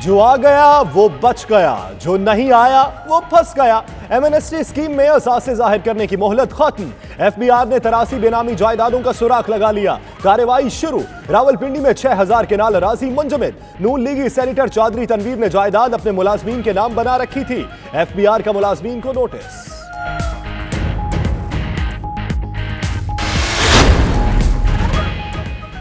जो आ गया वो बच गया, जो नहीं आया वो फंस गया। एमएनएसटी स्कीम में असासे जाहिर करने की मोहलत खत्म। एफबीआर ने 83 बेनामी जायदादों का सुराख लगा लिया। कार्रवाई शुरू। रावलपिंडी में 6000 केनाल अराजी मुंजमद। नून लीगी सेनेटर चौधरी तनवीर ने जायदाद अपने मुलाजमीन के नाम बना रखी थी। एफबीआर का मुलाजमीन को नोटिस।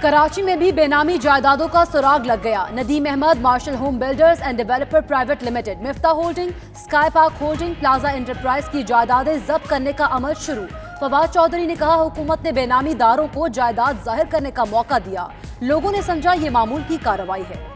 कराची में भी बेनामी जायदादों का सुराग लग गया। Nadeem Ahmed, Marshall Home Builders and Developer Private Limited, Mifta Holding, Sky Park Holding, Plaza Enterprise की जायदादें जब्त करने का अमल शुरू। फवाद चौधरी ने कहा, हुकूमत ने बेनामी दारों को जायदाद जाहिर करने का मौका दिया। लोगों ने समझा ये मामूल की कार्रवाई है।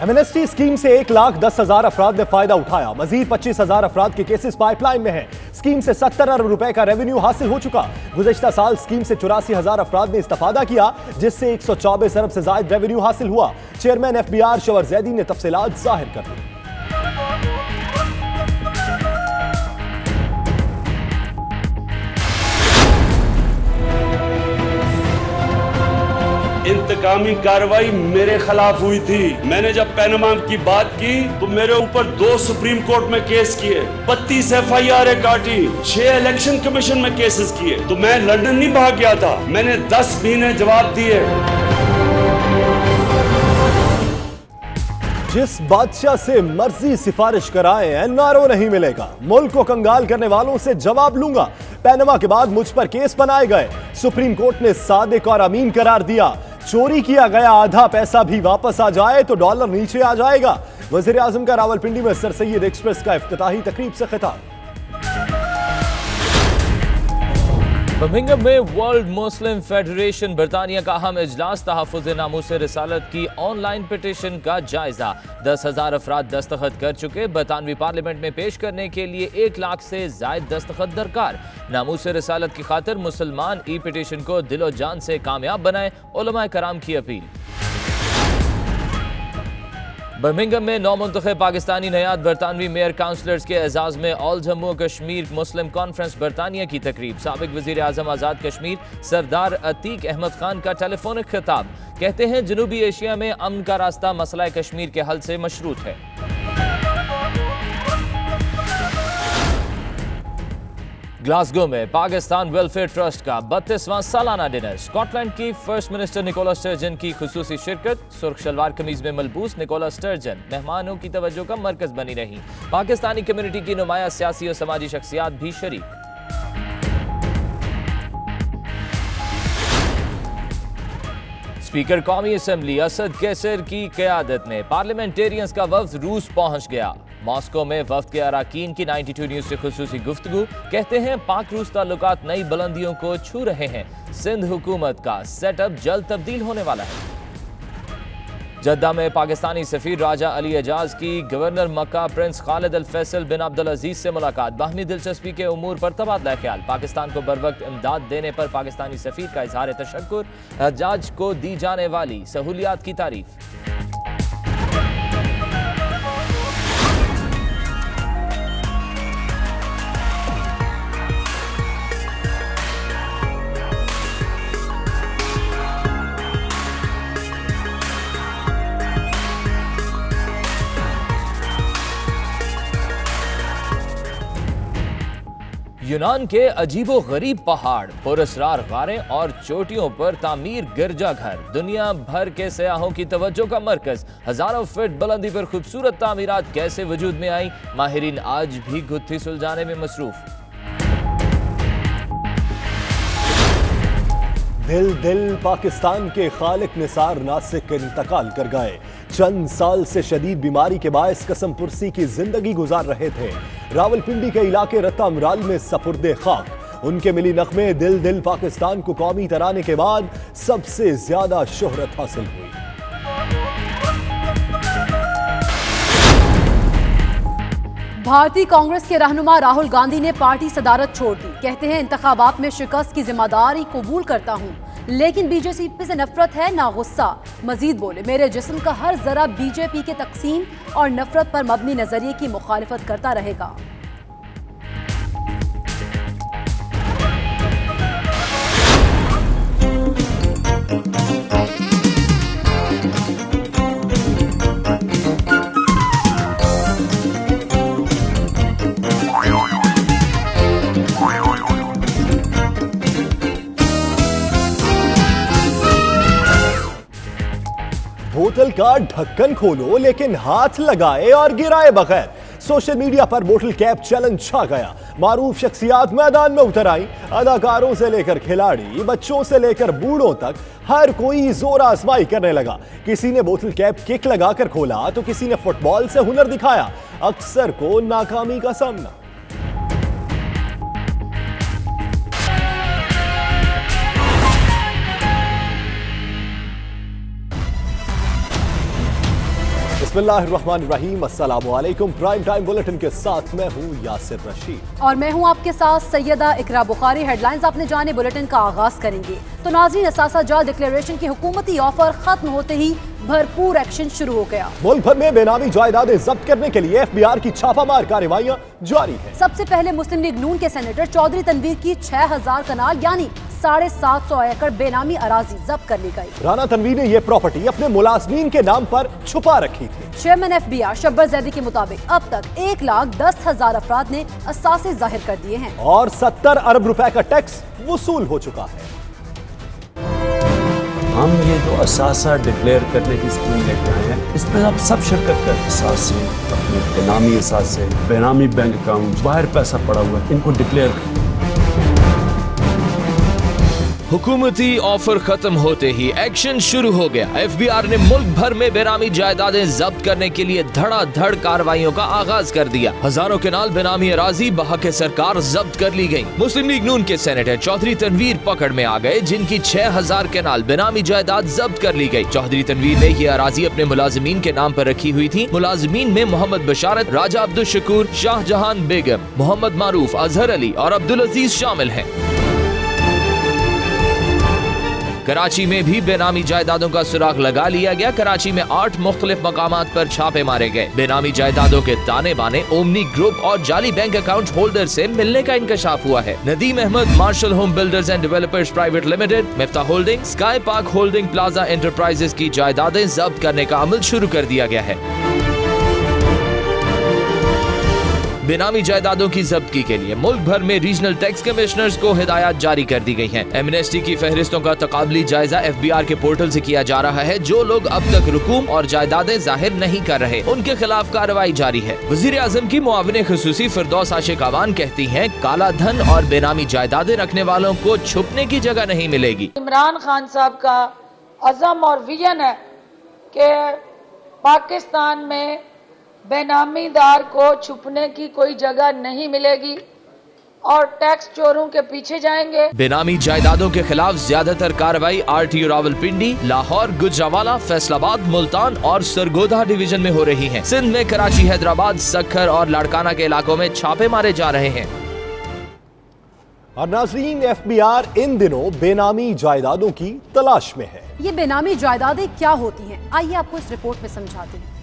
एमएनएसटी स्कीम से 1,10,000 अफराद ने फायदा उठाया। मजीद 25,000 अफराद के केसेस पाइपलाइन में हैं। स्कीम से 70 अरब रुपए का रेवेन्यू हासिल हो चुका। गुज़श्ता साल स्कीम से 84,000 अफराद ने इस्तेफादा किया, जिससे 124 अरब से ज्यादा रेवेन्यू हासिल हुआ। चेयरमैन एफबीआर शवर जैदी ने तफसीलात जाहिर कर दी। इंतकामी कार्रवाई मेरे खिलाफ हुई थी। मैंने जब पैनामा की बात की तो मेरे ऊपर 2 सुप्रीम कोर्ट में केस किए, 32 FIR काटी, 6 इलेक्शन कमीशन में केसेस किए। तो मैं लंदन नहीं भाग गया था, मैंने 10 महीने जवाब दिए। जिस बादशाह से मर्जी सिफारिश कराए एनआरओ नहीं मिलेगा। मुल्क को कंगाल करने वालों से जवाब लूंगा। पैनामा के बाद मुझ पर केस बनाए गए। सुप्रीम कोर्ट ने सादिक और अमीन करार दिया। चोरी किया गया आधा पैसा भी वापस आ जाए तो डॉलर नीचे आ जाएगा। वजीर आजम का रावलपिंडी में सर सैयद एक्सप्रेस का इफ्तिताही तकरीब से खिताब। बर्मिंघम में वर्ल्ड मुस्लिम फेडरेशन बरतानिया का अहम इजलास। तहफ़्फ़ुज़ नामूस रिसालत की ऑनलाइन पिटीशन का जायजा। 10,000 अफराद दस्तखत कर चुके। बरतानवी पार्लियामेंट में पेश करने के लिए 1 लाख से जायद दस्तखत दरकार। नामूस रिसालत की खातिर मुसलमान ई पिटीशन को दिलो जान से कामयाब बनाए, उलमाए कराम की अपील। बर्मिंघम में नौमुंतखब पाकिस्तानी नयाद बरतानवी मेयर काउंसलर्स के एजाज में all Jammu Kashmir Muslim conference बरतानिया की तकरीब। साबिक वजीर आजम आज़ाद कश्मीर सरदार अतीक अहमद खान का टेलीफोनिक खिताब। कहते हैं जनूबी एशिया में अमन का रास्ता मसला कश्मीर के हल से मशरूत है। ग्लासगो में पाकिस्तान वेलफेयर ट्रस्ट का 32वां सालाना डिनर। स्कॉटलैंड की फर्स्ट मिनिस्टर निकोला स्टर्जन की खुसूसी शिरकत। सुर्ख शलवार कमीज में मलबूस निकोला स्टर्जन मेहमानों की तवज्जो का मरकज बनी रही। पाकिस्तानी कम्युनिटी की नुमाया सियासी और समाजी शख्सियात भी शरीक। स्पीकर कौमी असम्बली असद कैसर की क़यादत में पार्लियामेंटेरियंस का वफ्द रूस पहुंच गया। मॉस्को में वफ्द के अराकीन की 92 न्यूज से खुसूसी गुफ्तगू। कहते हैं पाक रूस ताल्लुकात नई बुलंदियों को छू रहे हैं। सिंध हुकूमत का सेटअप जल्द तब्दील होने वाला है। जद्दा में पाकिस्तानी सफीर राजा अली एजाज की गवर्नर मक्का प्रिंस खालिद अल फैसल बिन अब्दुल अजीज से मुलाकात। बाहमी दिलचस्पी के उमूर पर तबादला ख्याल। पाकिस्तान को बरवक्त इमदाद देने पर पाकिस्तानी सफीर का इजहार तशक्कुर। हज्जाज को दी जाने वाली सहूलियात की तारीफ। यूनान के अजीबो गरीब पहाड़, पुरस्रार गारें और चोटियों पर तामीर गिरजाघर दुनिया भर के सयाहों की तवज्जो का मरकज। हजारों फीट बुलंदी पर खूबसूरत तामीरात कैसे वजूद में आई, माहिरीन आज भी गुत्थी सुलझाने में मसरूफ। दिल पाकिस्तान के खालिक निसार नासिक इंतकाल कर गए। चंद साल से शदीद बीमारी के बायस कसम पुरसी की जिंदगी गुजार रहे थे। रावलपिंडी के इलाके रत्ता अमराल में सपुर्दे खाक। उनके मिली नगमे दिल पाकिस्तान को कौमी तराने के बाद सबसे ज्यादा शोहरत हासिल हुई। भारतीय कांग्रेस के रहनुमा राहुल गांधी ने पार्टी सदारत छोड़ दी। कहते हैं इंतखाबात में शिकस्त की जिम्मेदारी कबूल करता हूं। लेकिन बीजेपी से नफरत है ना गुस्सा। मजीद बोले, मेरे जिस्म का हर जरा बीजेपी के तकसीम और नफरत पर मबनी नजरिए की मुखालिफत करता रहेगा। बोतल का ढक्कन खोलो लेकिन हाथ लगाए और गिराए बगैर। सोशल मीडिया पर बोतल कैप चैलेंज छा गया। मारूफ शख्सियात मैदान में उतर आई। अदाकारों से लेकर खिलाड़ी, बच्चों से लेकर बूढ़ों तक हर कोई जोर आजमाई करने लगा। किसी ने बोतल कैप किक लगाकर खोला तो किसी ने फुटबॉल से हुनर दिखाया। अक्सर को नाकामी का सामना। बिस्मिल्लाहिर्रहमानिर्रहीम, अस्सलामु अलैकुम। प्राइम टाइम बुलेटिन के साथ मैं हूं यासिर रशीद और मैं हूं आपके साथ सैयदा इकरा बुखारी। हेडलाइंस आपने जाने बुलेटिन का आगाज करेंगे तो नाज़रीन, असासा जात डिक्लेरेशन की हुकूमती ऑफर खत्म होते ही भरपूर एक्शन शुरू हो गया। मुल्क भर में बेनामी जायदादें जब्त करने के लिए FBI की छापामार कार्रवाइयां जारी है। सबसे पहले मुस्लिम लीग नून के सेनेटर चौधरी तनवीर की 6000 कनाल यानी 750 एकड़ बेनामी अराजी जब्त कर ली गई। राना तनवीर ने यह प्रॉपर्टी अपने मुलाजमीन के नाम पर छुपा रखी थी। चेयरमैन FBI शब्बर जैदी के मुताबिक अब तक 1,10,000 अफराद ने असासे जाहिर कर दिए हैं और 70 अरब रुपए का टैक्स वसूल हो चुका है। हम ये जो असासा डिक्लेयर करने की स्कीम लेके आए हैं, इसमें आप सब शिरकत कर। असासे, अपने बेनामी असासे, बेनामी बैंक अकाउंट, बाहर पैसा पड़ा हुआ है, इनको डिक्लेयर कर। हुकूमती ऑफर खत्म होते ही एक्शन शुरू हो गया। FBI ने मुल्क भर में बेनामी जायदादें जब्त करने के लिए धड़ाधड़ कार्रवाइयों का आगाज कर दिया। हजारों केनाल बेनामी अराजी बहके सरकार जब्त कर ली गयी। मुस्लिम लीग नून के सेनेटर चौधरी तनवीर पकड़ में आ गए, जिनकी 6000 केनाल बेनामी जायदाद जब्त कर ली गयी। चौधरी तनवीर ने ये अराजी अपने मुलाजिमीन के नाम पर रखी हुई थी। मुलाजिमीन में मोहम्मद बशारत, राजा अब्दुल शकूर, शाहजहान बेगम, मोहम्मद मारूफ, अजहर अली और अब्दुल अजीज शामिल हैं। कराची में भी बेनामी जायदादों का सुराग लगा लिया गया। कराची में 8 मुख्तलिफ मकामात पर छापे मारे गए। बेनामी जायदादों के ताने बाने ओमनी ग्रुप और जाली बैंक अकाउंट होल्डर से मिलने का इंकशाफ हुआ है। Nadeem Ahmed, Marshall Home Builders and Developers Private Limited, Mifta Holding, Sky Park Holding, Plaza Enterprises की जायदादें जब्त करने का अमल शुरू कर दिया गया है। बेनामी जायदादों की जब्ती के लिए मुल्क भर में रीजनल टैक्स कमिश्नर्स को हिदायत जारी कर दी गई हैं। एमनेस्टी की फहरिस्तों का तकाबली जायजा FBI के पोर्टल से किया जा रहा है। जो लोग अब तक रुकूम और जायदादें जाहिर नहीं कर रहे, उनके खिलाफ कार्रवाई जारी है। वजीर आजम की मुआविन खुसूसी फिरदौस आशिक अवान कहती हैं, काला धन और बेनामी जायदादें रखने वालों को छुपने की जगह नहीं मिलेगी। इमरान खान साहब का अज़म और विजन है कि पाकिस्तान में बेनामीदार को छुपने की कोई जगह नहीं मिलेगी और टैक्स चोरों के पीछे जाएंगे। बेनामी जायदादों के खिलाफ ज्यादातर कार्रवाई RTO रावलपिंडी, लाहौर, गुजरावाला, फैसलाबाद, मुल्तान और सरगोधा डिवीजन में हो रही है। सिंध में कराची, हैदराबाद, सक्खर और लाड़काना के इलाकों में छापे मारे जा रहे हैं। और नाजरीन, FBI इन दिनों बेनामी जायदादों की तलाश में है। ये बेनामी जायदादें क्या होती हैं, आइए आपको इस रिपोर्ट में समझाते हैं।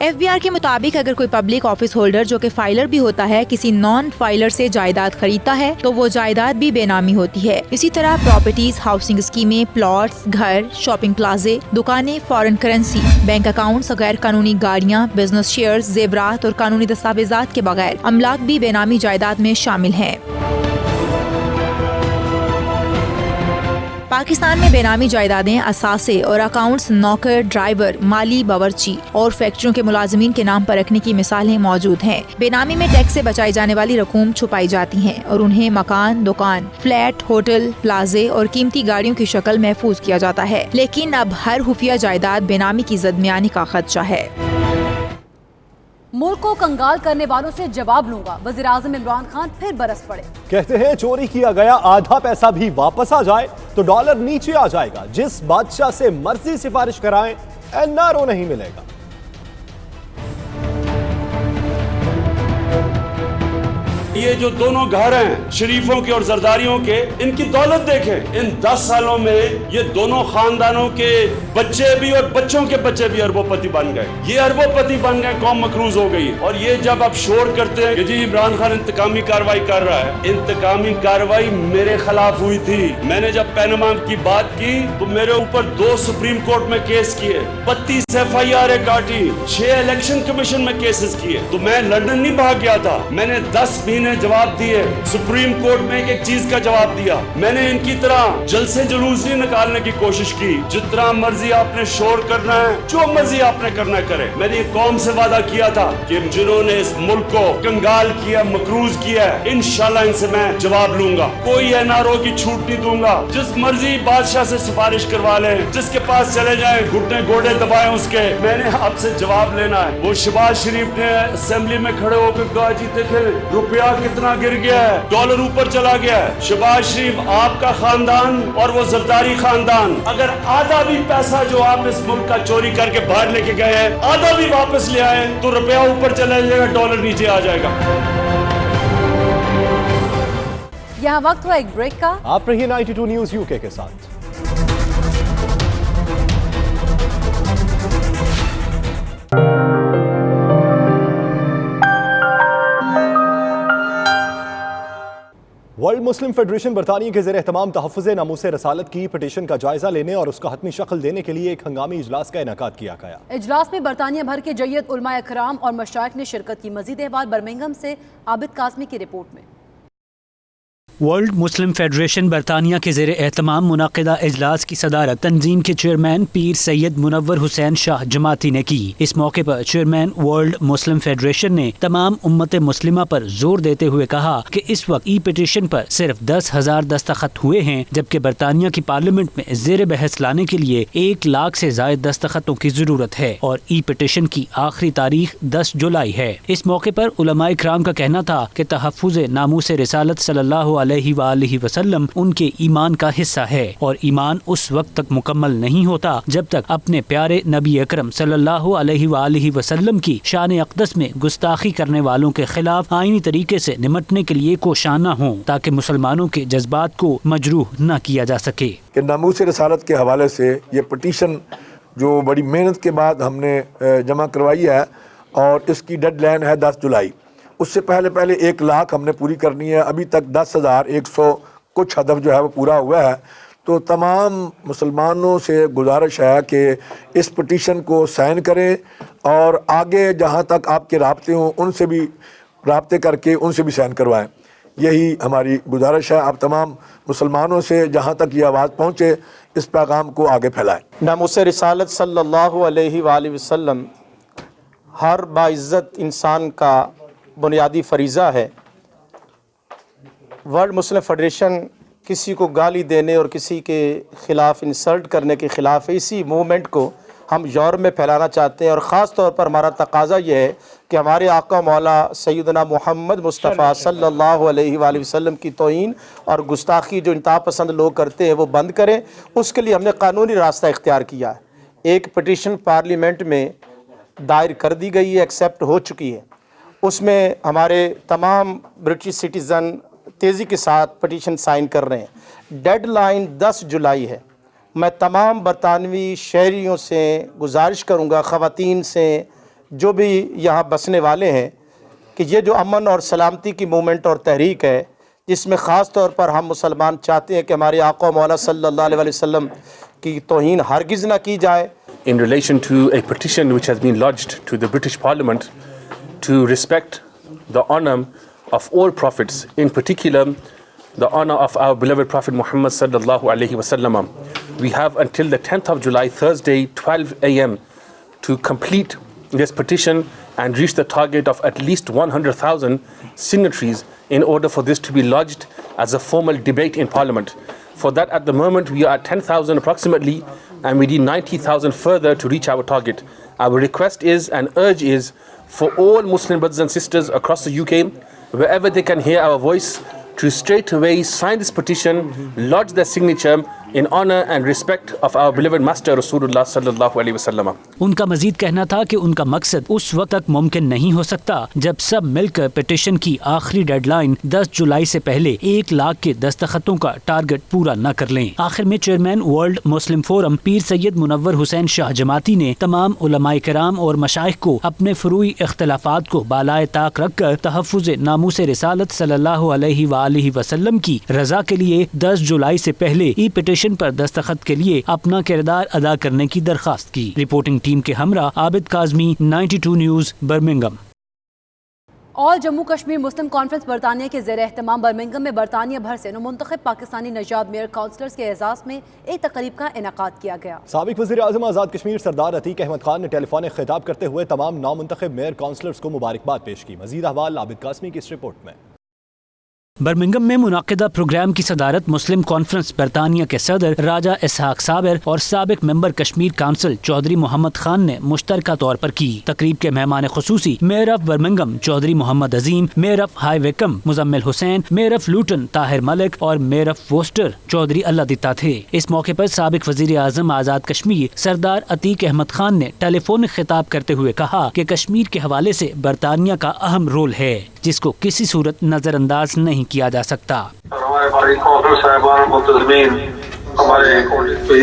FBI के मुताबिक अगर कोई पब्लिक ऑफिस होल्डर जो कि फाइलर भी होता है किसी नॉन फाइलर से जायदाद खरीदता है तो वो जायदाद भी बेनामी होती है। इसी तरह प्रॉपर्टीज, हाउसिंग स्कीमें, प्लॉट्स, घर, शॉपिंग प्लाजे, दुकानें, फॉरेन करेंसी, बैंक अकाउंट्स, गैर कानूनी गाड़ियाँ, बिजनेस शेयर्स, जेवरात और कानूनी दस्तावेजात के बगैर अमलाक भी बेनामी जायदाद में शामिल हैं। पाकिस्तान में बेनामी जायदादें असासे और अकाउंट्स नौकर, ड्राइवर, माली, बावर्ची और फैक्ट्रियों के मुलाजिमीन के नाम पर रखने की मिसालें मौजूद हैं। बेनामी में टैक्स से बचाई जाने वाली रकूम छुपाई जाती हैं और उन्हें मकान, दुकान, फ्लैट, होटल, प्लाजे और कीमती गाड़ियों की शक्ल महफूज किया जाता है। लेकिन अब हर खुफिया जायदाद बेनामी की जद में आने का खदशा है। मुल्क को कंगाल करने वालों से जवाब लूंगा, वज़ीर आज़म इमरान खान फिर बरस पड़े। कहते हैं चोरी किया गया आधा पैसा भी वापस आ जाए तो डॉलर नीचे आ जाएगा। जिस बादशाह से मर्जी सिफारिश कराएं, NRO नहीं मिलेगा। ये जो दोनों घर हैं शरीफों के और जरदारियों के, इनकी दौलत देखें। इन 10 सालों में ये दोनों खानदानों के बच्चे भी और बच्चों के बच्चे भी अरबोपति बन गए। ये अरबोपति बन गए, कौम मकरूज हो गई। और ये जब आप शोर करते हैं कि जी इमरान खान इंतकामी कार्रवाई कर रहा है, इंतकामी कार्रवाई मेरे खिलाफ हुई थी। मैंने जब पैनमा की बात की तो मेरे ऊपर 2 सुप्रीम कोर्ट में केस किए, 32 FIR काटी, 6 इलेक्शन कमीशन में केसेस किए। तो मैं लंदन नहीं भाग गया था, मैंने 10 महीने जवाब दिए, सुप्रीम कोर्ट में एक चीज का जवाब दिया। मैंने इनकी तरह जलसे जुलूस नहीं निकालने की कोशिश की। जितना मर्जी आपने शोर करना है, जो मर्जी आपने करना करे। मैंने कौम से वादा किया था कि जिन्होंने इस मुल्क को कंगाल किया, मकरूज किया, इंशाल्लाह इनसे मैं जवाब लूंगा। कोई NRO की छूट नहीं दूंगा। जिस मर्जी बादशाह से सिफारिश करवा ले, जिसके पास चले जाए, घुटने घोड़े दबाए उसके, मैंने आपसे जवाब लेना है। वो शहबाज शरीफ ने असेंबली में खड़े होकर कहा जी देखे रुपया कितना गिर गया है, डॉलर ऊपर चला गया है। शहबाज शरीफ, आपका खानदान और वो जरदारी खानदान, अगर आधा भी पैसा जो आप इस मुल्क का चोरी करके बाहर लेके गए हैं, आधा भी वापस ले आए तो रुपया ऊपर चला जाएगा, डॉलर नीचे आ जाएगा। यहाँ वक्त हुआ एक ब्रेक का। आप रहिए 92 न्यूज UK के साथ। वर्ल्ड मुस्लिम फेडरेशन बरतानिया के ज़ेर एहतमाम तहफ़्फ़ुज़ नामूस रसालत की पिटीशन का जायजा लेने और उसका हतमी शक्ल देने के लिए एक हंगामी इजलास का इनेकाद किया गया। इजलास में बरतानिया भर के जय्यद उलमा इकराम और मशाइख ने शिरकत की। मजीद अहवाल बर्मिंघम से आबिद कासमी की रिपोर्ट में। वर्ल्ड मुस्लिम फेडरेशन बरतानिया के ज़ेर एहतमाम मुनक़िदा इजलास की सदारत तंजीम के चेयरमैन पीर सैयद मुनव्वर हुसैन शाह जमाती ने की। इस मौके पर चेयरमैन वर्ल्ड मुस्लिम फेडरेशन ने तमाम उम्मत मुस्लिमा पर जोर देते हुए कहा कि इस वक्त ई पिटीशन पर सिर्फ 10,000 दस्तखत हुए हैं, जबकि बरतानिया की पार्लियामेंट में ज़ेर बहस लाने के लिए 1 लाख से ज़ायद दस्तखतों की जरूरत है और ई पिटीशन की आखिरी तारीख 10 जुलाई है। इस मौके पर उलमा इकराम का कहना था कि तहफ़्फ़ुज़ नामूस रिसालत सल्लल्लाहु अलैहि वसल्लम उनके ईमान का हिस्सा है और ईमान उस वक्त तक मुकम्मल नहीं होता जब तक अपने प्यारे नबी अकरम सल्लल्लाहु अलैहि वसल्लम की शान अक़दस में गुस्ताखी करने वालों के खिलाफ आईनी तरीके से निमटने के लिए कोशाना हो, ताकि मुसलमानों के जज्बात को मजरूह न किया जा सके। कि नामूस रिसालत के हवाले से ये पिटीशन जो बड़ी मेहनत के बाद हमने जमा करवाई है और इसकी डेडलाइन है 10 जुलाई। उससे पहले 1 लाख हमने पूरी करनी है। अभी तक 10,100 कुछ हदफ जो है वो पूरा हुआ है। तो तमाम मुसलमानों से गुजारिश है कि इस पिटीशन को साइन करें और आगे जहाँ तक आपके राब्ते हों उनसे भी राब्ते करके उनसे भी साइन करवाएं। यही हमारी गुजारिश है। आप तमाम मुसलमानों से जहाँ तक ये आवाज़ पहुँचे इस पैगाम को आगे फैलाएं। नामूस रिसालत सल्लल्लाहु अलैहि वसल्लम हर बाइज़्ज़त इंसान का बुनियादी फरीज़ा है। वर्ल्ड मुस्लिम फेडरेशन किसी को गाली देने और किसी के ख़िलाफ़ इंसल्ट करने के ख़िलाफ़ है। इसी मूवमेंट को हम यूरोप में फैलाना चाहते हैं और ख़ास तौर पर हमारा तकाज़ा ये है कि हमारे आका मौला सैयदना मोहम्मद मुस्तफ़ा सल्लल्लाहु अलैहि वसल्लम की तौहीन और गुस्ताखी जो इंतहा पसंद लोग करते हैं वो बंद करें। उसके लिए हमने कानूनी रास्ता इख्तियार किया है। एक पिटीशन पार्लियामेंट में दायर कर दी गई है, एक्सेप्ट हो चुकी है। उसमें हमारे तमाम ब्रिटिश सिटीज़न तेज़ी के साथ पिटीशन साइन कर रहे हैं। डेडलाइन 10 जुलाई है। मैं तमाम बरतानवी शहरियों से गुजारिश करूंगा, ख़वातीन से, जो भी यहाँ बसने वाले हैं, कि ये जो अमन और सलामती की मूवमेंट और तहरीक है, जिसमें ख़ास तौर पर हम मुसलमान चाहते हैं कि हमारे आका मौला सल्लल्लाहु अलैहि वसल्लम की तौहीन हरगिज़ ना की जाए। In relation to a petition which has been lodged to the British Parliament to respect the honor of all prophets, in particular the honor of our beloved Prophet Muhammad sallallahu alaihi wasallam. We have until the 10th of July, Thursday, 12 a.m. to complete this petition and reach the target of at least 100,000 signatories in order for this to be lodged as a formal debate in Parliament. For that, at the moment, we are at 10,000 approximately, and we need 90,000 further to reach our target. Our request is and urge is for all Muslim brothers and sisters across the UK, wherever they can hear our voice, to straight away sign this petition, lodge their signature, in honor and respect of our beloved Master Rasulullah sallallahu alaihi wasallam. उनका मजीद कहना था कि उनका मकसद उस वक्त तक मुमकिन नहीं हो सकता जब सब मिलकर पिटीशन की आखिरी डेडलाइन 10 जुलाई से पहले 1 लाख के दस्तखतों का टारगेट पूरा न कर लें। आखिर में चेयरमैन वर्ल्ड मुस्लिम फोरम पीर सैयद मुनव्वर हुसैन शाह जमाती ने तमाम उलमाए किराम और मशाइख को अपने फरूई इख्तलाफात को बालाए ताक रखकर तहफ़्फ़ुज़ नामूस रिसालत सल्लल्लाहु अलैहि वालिहि वसल्लम की रजा के लिए 10 जुलाई से पहले ई पिटीशन पर दस्तखत के लिए अपना किरदार अदा करने की दरख्वास्त की। रिपोर्टिंग टीम के हमरा Abid Kazmi, 92 news, Birmingham. All Jammu Kashmir Muslim conference बरतानिया के ज़ेर एहतमाम बर्मिंघम में बरतानिया भर से मुंतखब पाकिस्तानी नजाब मेयर काउंसलर्स के एजाज़ में एक तकरीब का इनेकाद किया गया। साबिक वज़ीर आज़म आज़ाद कश्मीर सरदार अतीक अहमद खान ने टेलीफोनिक खिताब करते हुए तमाम नामुंतखब मेयर काउंसलर्स को मुबारकबाद पेश की। मज़ीद अहवाल आबिद कासमी की इस रिपोर्ट में। बर्मिंघम में मुनाकिदा प्रोग्राम की सदारत मुस्लिम कॉन्फ्रेंस बरतानिया के सदर राजा इसहाक साबिर और साबिक मेंबर कश्मीर काउंसिल चौधरी मोहम्मद खान ने मुश्तरका तौर पर की। तकरीब के मेहमान खुसूसी mayor of Birmingham Chaudhry Mohammad Azeem, mayor of High Wycombe Muzammil Hussain, mayor of Luton Tahir Malik और mayor of Worcester Chaudhry Allah Ditta थे। इस मौके पर साबिक वजीर आज़म आज़ाद कश्मीर सरदार अतीक अहमद खान ने टेलीफोनिक खिताब करते हुए कहा कि कश्मीर के हवाले से बरतानिया का अहम रोल है जिसको किसी सूरत नजरअंदाज नहीं किया जा सकता। हमारे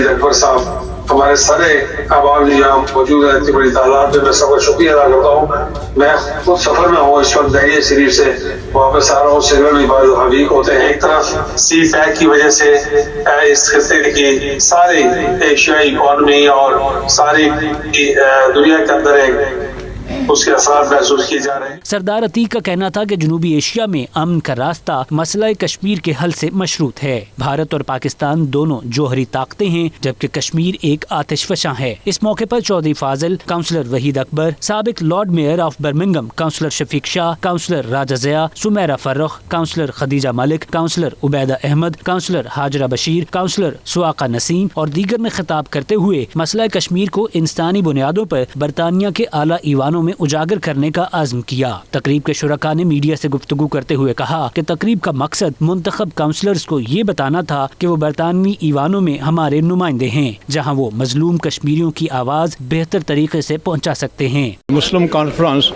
अकबर साहब, हमारे सारे अहबाब यहाँ मौजूद है, इतनी बड़ी तादाद में मैं सबका शुक्रिया अदा करता हूँ। मैं खुद सफर में हूँ इस वक्त दरिया शरीफ से वापस आ रहा हूँ। सिग्नल भी बहुत वीक होते हैं। एक तरफ सी पैक की वजह से इस खिते की सारी एशियाई इकॉनमी और सारी दुनिया के अंदर एक उसके असरात महसूस किए जा रहे हैं। सरदार अतीक का कहना था कि जनूबी एशिया में अमन का रास्ता मसला कश्मीर के हल से मशरूत है। भारत और पाकिस्तान दोनों जोहरी ताकतें हैं जबकि कश्मीर एक आतिशफशां है। इस मौके पर चौधरी फाजिल, काउंसलर वहीद अकबर, साबिक lord mayor of Birmingham councillor Shafiq Shah, councillor Raja Zia, Sumera Farrukh, councillor Khadija Malik, councillor Ubaida Ahmed, councillor Hajra Bashir, councillor Suaka Naseem और दीगर ने खिताब करते हुए मसला कश्मीर को इंसानी बुनियादों पर बरतानिया के आला ईवानों में उजागर करने का आज़म किया। तकरीब के शुरका ने मीडिया से गुफ्तगू करते हुए कहा कि तकरीब का मकसद मुंतखब काउंसलर्स को ये बताना था कि वो बरतानवी ईवानों में हमारे नुमाइंदे हैं जहां वो मजलूम कश्मीरियों की आवाज़ बेहतर तरीके से पहुंचा सकते हैं। मुस्लिम कॉन्फ्रेंस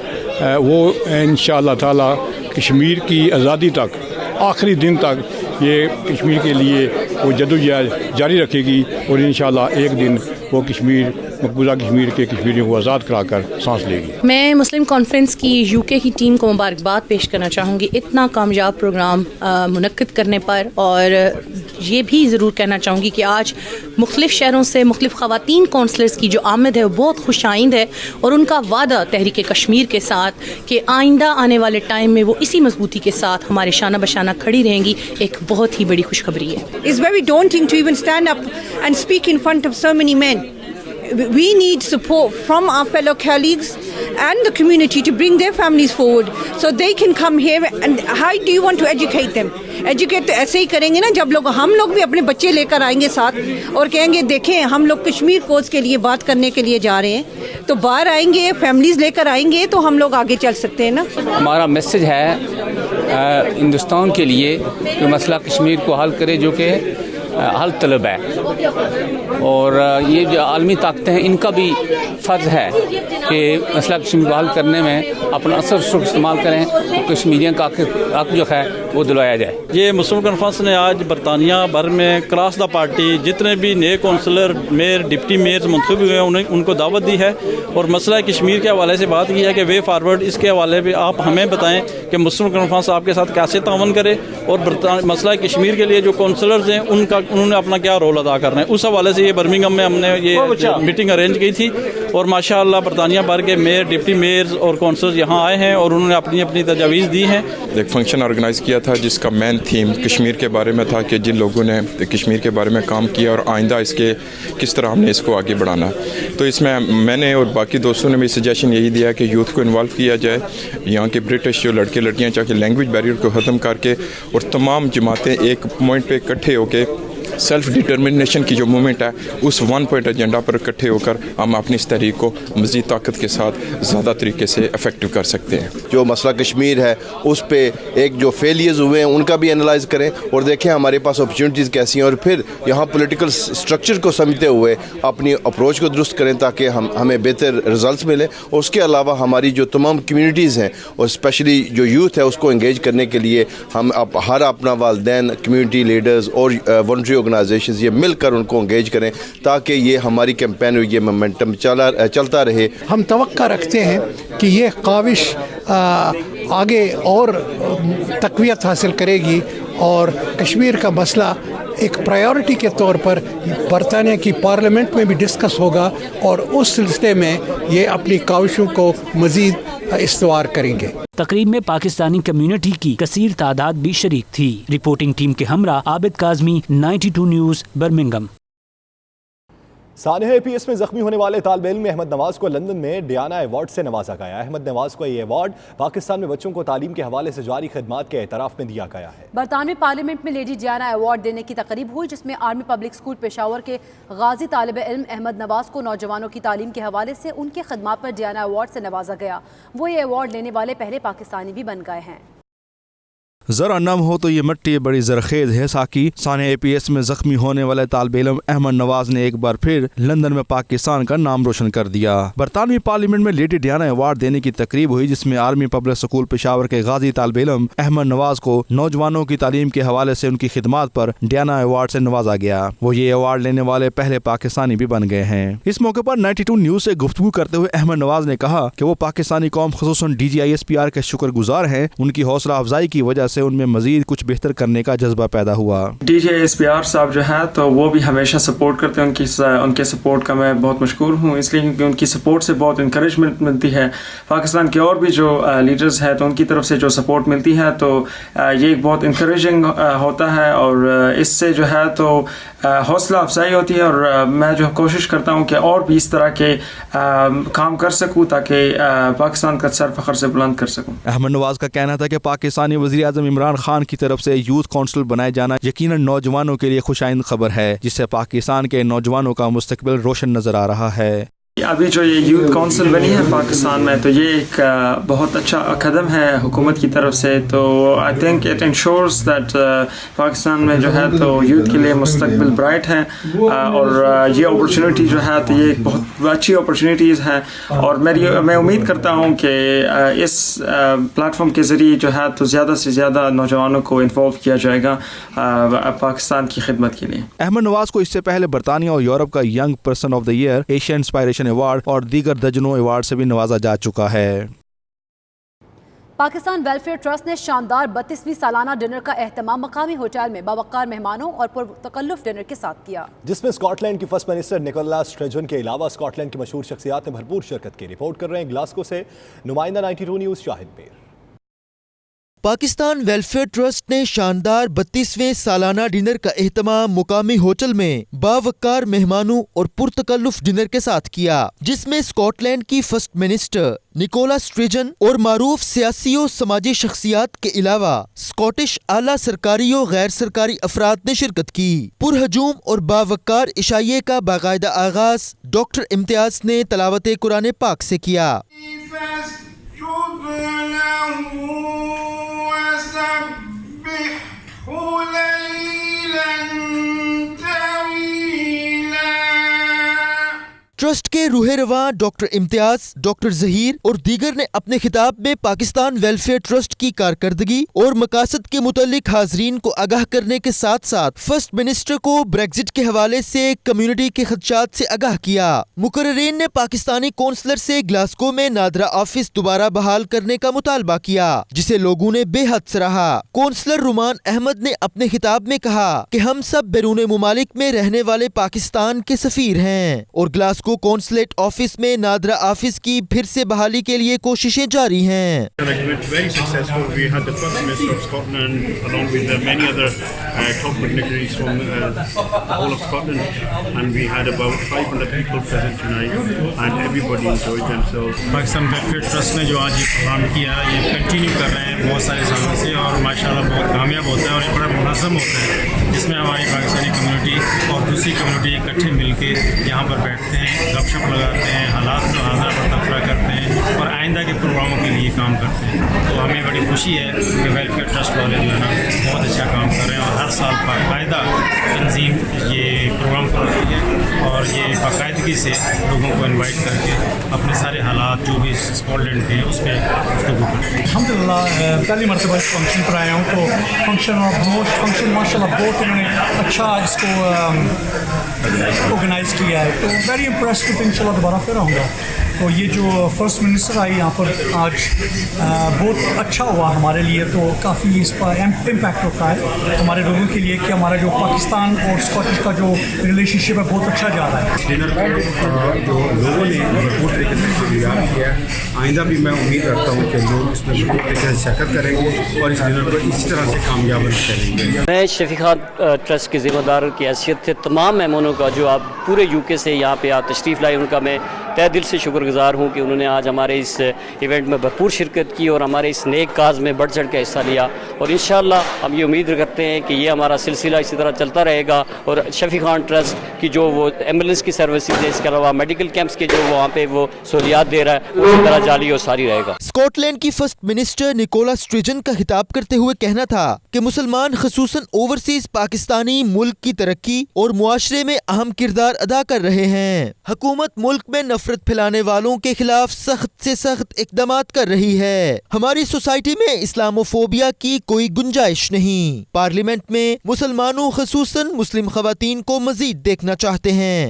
वो इंशाअल्लाह ताला कश्मीर की आज़ादी तक आखिरी दिन तक ये कश्मीर के लिए वो जदोजहद जारी रखेगी और इंशाअल्लाह एक दिन वो कश्मीर मकबूजा कश्मीर के कश्मीरियों को आज़ाद कराकर सांस लेगी। मैं मुस्लिम कॉन्फ्रेंस की यूके की टीम को मुबारकबाद पेश करना चाहूँगी इतना कामयाब प्रोग्राम मुनक्किद करने पर, और ये भी ज़रूर कहना चाहूँगी कि आज मुख्तलिफ शहरों से मुख्तलिफ ख़वातीन काउंसलर्स की जो आमद है वो बहुत खुशाइंद है और उनका वादा तहरीक कश्मीर के साथ कि आइंदा आने वाले टाइम में वो इसी मजबूती के साथ हमारे शाना बशाना खड़ी रहेंगी, एक बहुत ही बड़ी खुशखबरी है। It's very daunting to even stand up and speak in front of so many men. We need support from our fellow colleagues and the community to bring their families forward so they can come here. And how do you want to educate them? Educate तो ऐसे ही करेंगे ना जब हम लोग भी अपने बच्चे लेकर आएंगे साथ और कहेंगे देखें हम लोग कश्मीर कोर्स के लिए बात करने के लिए जा रहे हैं, तो बाहर आएंगे फैमिलीज लेकर आएंगे तो हम लोग आगे चल सकते हैं ना। हमारा मैसेज है हिंदुस्तान के लिए कि मसला कश्मीर को हल करे जो कि हल तलब है, और ये जो आलमी ताकतें हैं इनका भी फ़र्ज़ है कि मसला कश्मीर को हल करने में अपना असर इस्तेमाल करें, कश्मीरियों का हक जो है वो दिलवाया जाए। ये मुस्लिम कॉन्फ्रेंस ने आज बरतानिया भर में क्रॉस द पार्टी जितने भी नए काउंसलर, मेयर, डिप्टी मेयर मुंतखब हुए हैं उनको दावत दी है और मसला कश्मीर के हवाले से बात की है कि वे फारवर्ड इसके हवाले पर आप हमें बताएं कि मुस्लिम कॉन्फ्रेंस आपके साथ कैसे तावन करे और मसला कश्मीर के लिए जो काउंसलर्स हैं उन्होंने अपना क्या रोल अदा करना है, उस हवाले से ये बर्मिंघम में हमने ये मीटिंग अरेंज की थी और माशाअल्लाह बरतानिया भर के मेयर, डिप्टी मेयर्स और काउंसलर्स यहाँ आए हैं और उन्होंने अपनी अपनी तजावीज़ दी हैं। एक फंक्शन ऑर्गेनाइज़ किया था जिसका मेन थीम कश्मीर के बारे में था कि जिन लोगों ने कश्मीर के बारे में काम किया और आइंदा इसके किस तरह हमने इसको आगे बढ़ाना। तो इसमें मैंने और बाकी दोस्तों ने भी सजेशन यही दिया कि यूथ को इन्वॉल्व किया जाए, यहाँ के ब्रिटिश जो लड़के लड़कियाँ चाहे लैंग्वेज बैरियर को ख़त्म करके और तमाम जमातें एक पॉइंट पर इकट्ठे होकर सेल्फ डिटर्मिनेशन की जो मूवमेंट है उस वन पॉइंट एजेंडा पर इकट्ठे होकर हम अपनी इस तहरीक को मज़ीद ताकत के साथ ज़्यादा तरीके से इफेक्टिव कर सकते हैं। जो मसला कश्मीर है उस पर एक जो फेलियर्स हुए हैं उनका भी एनालाइज करें और देखें हमारे पास अपॉर्चुनिटीज़ कैसी हैं और फिर यहाँ पॉलिटिकल स्ट्रक्चर को समझते हुए अपनी अप्रोच को दुरुस्त करें ताकि हमें बेहतर रिजल्ट्स मिले। और उसके अलावा हमारी जो तमाम कम्यूनिटीज़ हैं और स्पेशली जो यूथ है उसको इंगेज करने के लिए हम हर अपना वालदैन, कम्यूनिटी लीडर्स और वॉलंटरी ऑर्गेनाइजेशंस ये मिलकर उनको इंगेज करें ताकि ये हमारी कैंपेन ये मोमेंटम चलता रहे। हम तवक्का रखते हैं कि ये काविश आगे और तक़वियत हासिल करेगी और कश्मीर का मसला एक प्रायोरिटी के तौर पर बरतानिया की पार्लियामेंट में भी डिस्कस होगा और उस सिलसिले में ये अपनी काविशों को मज़ीद इस्तवार करेंगे। तकरीब में पाकिस्तानी कम्युनिटी की कसीर तादाद भी शरीक थी। रिपोर्टिंग टीम के हमरा Abid Kazmi, 92 news, Birmingham. Sania APS में जख्मी होने वाले तालिब इल्म अहमद नवाज को लंदन में डियाना अवार्ड से नवाजा गया। अहमद नवाज को ये अवार्ड पाकिस्तान में बच्चों को तालीम के हवाले से जारी खिदमात के एतराफ़ में दिया गया है। बरतानवी पार्लियामेंट में लेडी डियाना अवार्ड देने की तकरीब हुई जिसमें आर्मी पब्लिक स्कूल पेशावर के गाजी तालिब इल्म अहमद नवाज को नौजवानों की तालीम के हवाले से उनके खिदमात पर डियाना अवार्ड से नवाजा गया। वो ये अवार्ड लेने वाले पहले पाकिस्तानी भी बन गए हैं। ज़रा नम हो तो ये मिट्टी बड़ी जरखेज है। साकी सानिया APS में जख्मी होने वाले तालिब इल्म अहमद नवाज ने एक बार फिर लंदन में पाकिस्तान का नाम रोशन कर दिया। बरतानवी पार्लियामेंट में लेडी डियाना अवार्ड देने की तकरीब हुई जिसमें आर्मी पब्लिक स्कूल पेशावर के गाजी तालिब इल्म अहमद नवाज को नौजवानों की तालीम के हवाले से उनकी खिदमात पर डियाना अवार्ड से नवाजा गया। वो ये अवार्ड लेने वाले पहले पाकिस्तानी भी बन गए हैं। इस मौके पर 92 न्यूज़ से गुफ्तगू करते हुए अहमद नवाज ने कहा कि वो पाकिस्तानी कौम खुसूसन DGISPR के शुक्रगुजार हैं। उनकी हौसला अफजाई की वजह से उनमें मजीद कुछ बेहतर करने का जज्बा पैदा हुआ। DGISPR साहब जो है तो वो भी हमेशा सपोर्ट करते हैं। उनके सपोर्ट का मैं बहुत मशकूर हूँ इसलिए क्योंकि उनकी सपोर्ट से बहुत इंकरेजमेंट मिलती है। पाकिस्तान के और भी जो लीडर्स हैं तो उनकी तरफ से जो सपोर्ट मिलती है तो ये एक बहुत इंकरेजिंग होता है और इससे जो है तो हौसला अफजाई होती है और मैं जो कोशिश करता हूँ कि और भी इस तरह के काम कर सकूँ ताकि पाकिस्तान का सर फख्र से बुलंद कर सकूँ। अहमद नवाज का कहना था कि पाकिस्तानी वज़ीर आज़म इमरान खान की तरफ से यूथ काउंसिल बनाए जाना यकीनन नौजवानों के लिए खुशाइंद खबर है जिससे पाकिस्तान के नौजवानों का मुस्तकबिल रोशन नजर आ रहा है। अभी जो ये यूथ काउंसिल बनी है पाकिस्तान में तो ये एक बहुत अच्छा कदम है हुकूमत की तरफ से। तो I think it ensures that Pakistan में जो है तो यूथ के लिए मुस्तकबिल ब्राइट है और ये अपॉर्चुनिटी जो है तो ये एक बहुत अच्छी अपॉर्चुनिटीज़ है और मैं उम्मीद करता हूँ कि इस प्लेटफॉर्म के ज़रिए जो है तो ज़्यादा से ज़्यादा नौजवानों को इन्वॉल्व किया जाएगा पाकिस्तान की खिदमत के लिए। अहमद नवाज को इससे पहले बरतानिया और यूरोप का young person of the year, Asian inspiration award और दीगर दर्जनों अवार्ड से भी नवाजा जा चुका है। पाकिस्तान वेलफेयर ट्रस्ट ने शानदार 32वीं सालाना डिनर का एहतमाम मकामी होटल में बावकार मेहमानों और पुरतकल्लुफ डिनर के साथ किया जिसमें स्कॉटलैंड की फर्स्ट मिनिस्टर निकोला स्ट्रेजन के अलावा स्कॉटलैंड की मशहूर शख्सियात ने भरपूर शिरकत की। रिपोर्ट कर रहे हैं ग्लासगो से नुमाइंदा 92 news Shahid Mir. Pakistan welfare trust ने शानदार 32वें सालाना डिनर का एहतमाम मुकामी होटल में बावकार मेहमानों और पुरतकल्लुफ डिनर के साथ किया जिसमें स्कॉटलैंड की फर्स्ट मिनिस्टर निकोला स्ट्रेजन और मारूफ सियासी और समाजी शख्सियात के अलावा स्कॉटिश आला सरकारी और गैर सरकारी अफराद ने शिरकत की। पुरहजूम और बावकार इशाइये का बाकायदा आगाज डॉक्टर इम्तियाज ने तलावत कुरान पाक से किया। ट्रस्ट के रूहे रवा डॉक्टर इम्तियाज, डॉक्टर जहीर और दीगर ने अपने खिताब में पाकिस्तान वेलफेयर ट्रस्ट की कारकर्दगी और मकासद के मुतालिक हाजरीन को आगाह करने के साथ साथ फर्स्ट मिनिस्टर को ब्रेग्जिट के हवाले से कम्युनिटी के खदशात से आगाह किया। मुकर्रीन ने पाकिस्तानी कौंसलर से ग्लासगो में नादरा ऑफिस दोबारा बहाल करने का मुतालबा किया जिसे लोगों ने बेहद सराहा। कौंसलर रुमान अहमद ने अपने खिताब में कहा कि हम सब बैरून मुमालिक में रहने वाले पाकिस्तान के सफीर हैं और ग्लासगो कौंसलेट ऑफिस में नादरा ऑफिस की फिर से बहाली के लिए कोशिशें जारी हैं। पाकिस्तान वेलफेयर ट्रस्ट ने जो आज ये प्रोग्राम किया ये कंटिन्यू कर रहे हैं बहुत सारे सालों से और माशाल्लाह बहुत कामयाब होता है और ये बड़ा मुनज़्ज़म होता है। जिसमें हमारी पाकिस्तानी कम्युनिटी और दूसरी कम्युनिटी इकट्ठे मिलके यहाँ पर बैठते हैं, गपशप लगाते हैं, हालात को हाज़ा पर तबसरा करते हैं और आइंदा के प्रोग्रामों के लिए काम करते हैं। तो हमें बड़ी खुशी है कि वेलफेयर ट्रस्ट वाले जो है ना बहुत अच्छा काम कर रहे हैं और हर साल बाकायदा तंजीम ये प्रोग्राम कराती है और ये बाकायदगी से लोगों को इन्वाइट करके अपने सारे हालात जो भी स्कॉटलैंड के उस पर गुफ्तगू करते हैं। अल्हम्दुलिल्लाह पहली मरतबा इस फंक्शन पर आया हूँ तो फंक्शन माशाल्लाह बहुत उन्होंने अच्छा इसको ऑर्गेनाइज़ किया है, तो वेरी इम्प्रेस्ड कि इंशाल्लाह दोबारा फिर आऊँगा। तो ये जो फर्स्ट मिनिस्टर आई यहाँ पर आज बहुत अच्छा हुआ हमारे लिए, तो काफ़ी इस पर इम्पैक्ट होता है हमारे लोगों के लिए कि हमारा जो पाकिस्तान और स्कॉटिश का जो रिलेशनशिप है बहुत अच्छा जा रहा है। डिनर का जो लोगों ने भरपूर तरीके से इंतजार किया है, आइंदा भी मैं उम्मीद रखता हूँ कि लोग इसमें भरपूर तरीके से शिरकत करेंगे और इस डिनर को इसी तरह से कामयाब करेंगे। मैं शफी खान ट्रस्ट के ज़िम्मेदार की हैसियत से तमाम मेहमानों का जो आप पूरे यूके से यहाँ पे आप तशरीफ़ लाए उनका मैं तहे दिल से शुक्रगुजार हूँ कि उन्होंने आज हमारे इस इवेंट में भरपूर शिरकत की और हमारे इस नेक काज में बढ़ चढ़ के हिस्सा लिया और इंशाअल्लाह हम ये उम्मीद करते हैं कि ये हमारा सिलसिला इसी तरह चलता रहेगा और शफी खान ट्रस्ट की जो वो एम्बुलेंस की सर्विसेज है, इसके अलावा मेडिकल कैंप्स के जो वहाँ पे वो सहूलियात दे रहा है वो इसी तरह जारी और सारी रहेगा। स्कॉटलैंड की फर्स्ट मिनिस्टर निकोला स्ट्रेजन का खिताब करते हुए कहना था कि मुसलमान खसूसन ओवरसीज पाकिस्तानी मुल्क की तरक्की और मुआशरे में अहम किरदार अदा कर रहे हैं। हुकूमत मुल्क में नफरत फैलाने वालों के खिलाफ सख्त से सख्त इकदामात कर रही है। हमारी सोसाइटी में इस्लामोफोबिया की कोई गुंजाइश नहीं। पार्लियामेंट में मुसलमानों खसूसन मुस्लिम खवातीन को मजीद देखना चाहते हैं।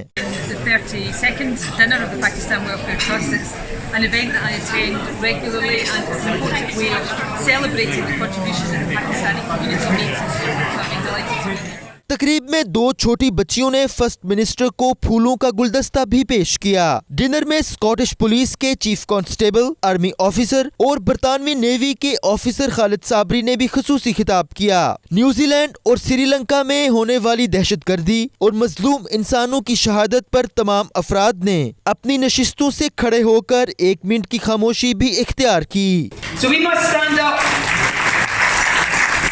The 32nd dinner of the Pakistan Welfare Trust. It's an event that I attend regularly and it's an important way of celebrating the contribution that the Pakistani community makes. So I've been delighted to be here. तकरीब में 2 छोटी बच्चियों ने first minister को फूलों का गुलदस्ता भी पेश किया। डिनर में स्कॉटिश पुलिस के चीफ कांस्टेबल, आर्मी ऑफिसर और बरतानवी नेवी के ऑफिसर खालिद साबरी ने भी खुसूसी खिताब किया। न्यूजीलैंड और श्रीलंका में होने वाली दहशतगर्दी और मजलूम इंसानों की शहादत पर तमाम अफराद ने अपनी नशिस्तों से खड़े होकर 1 मिनट की खामोशी भी इख्तियार की। So we must stand up